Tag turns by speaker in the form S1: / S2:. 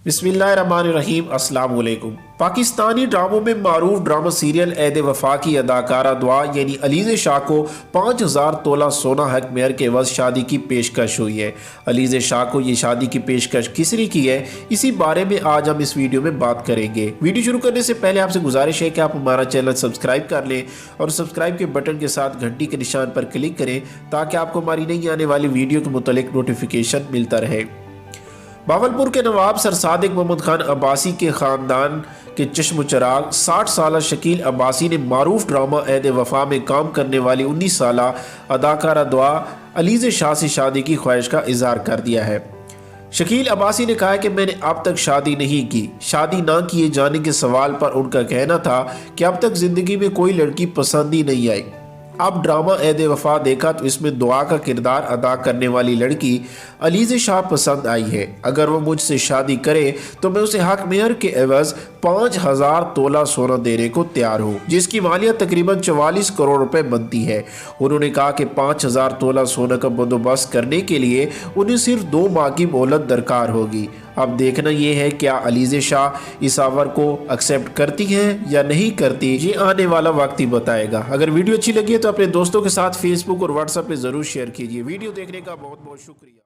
S1: बिस्मिल्लाहिर्रहमानिर्रहीम। अस्सलाम वालेकुम। पाकिस्तानी ड्रामों में मारूफ ड्रामा सीरियल ऐद वफा की अदाकारा दुआ यानी अलीज़े शाह को 5000 तोला सोना हक मेहर के एवज शादी की पेशकश हुई है। अलीज़े शाह को ये शादी की पेशकश किसने की है, इसी बारे में आज हम इस वीडियो में बात करेंगे। वीडियो शुरू करने से पहले आपसे गुजारिश है कि आप हमारा चैनल सब्सक्राइब कर लें और सब्सक्राइब के बटन के साथ घंटी के निशान पर क्लिक करें ताकि आपको हमारी नई आने वाली वीडियो के मुतालिक नोटिफिकेशन मिलता रहे। बावलपुर के नवाब सर सादिक मोहम्मद खान अब्बासी के ख़ानदान के चश्म चराग 60 साला शकील अब्बासी ने मारूफ ड्रामा ऐद वफा में काम करने वाली 19 साला अदाकारा दुआ अलीज़े शाह से शादी की ख्वाहिश का इजहार कर दिया है। शकील अब्बासी ने कहा कि मैंने अब तक शादी नहीं की। शादी ना किए जाने के सवाल पर उनका कहना था कि अब तक ज़िंदगी में कोई लड़की पसंद ही नहीं आई। अब ड्रामा ऐद वफा देखा तो इसमें दुआ का किरदार अदा करने वाली लड़की अलीज़े शाह पसंद आई है। अगर वो मुझसे शादी करे तो मैं उसे हक मेहर के एवज 5000 तोला सोना देने को तैयार हूँ, जिसकी मालियत तकरीबन 44 करोड़ रुपए बनती है। उन्होंने कहा कि 5000 तोला सोना का बंदोबस्त करने के लिए उन्हें सिर्फ 2 माह की मोहलत दरकार होगी। अब देखना ये है क्या अलीज़े शाह इस ऑफर को एक्सेप्ट करती हैं या नहीं करती, ये आने वाला वक्त ही बताएगा। अगर वीडियो अच्छी लगी है तो अपने दोस्तों के साथ फेसबुक और व्हाट्सएप पे ज़रूर शेयर कीजिए। वीडियो देखने का बहुत बहुत शुक्रिया।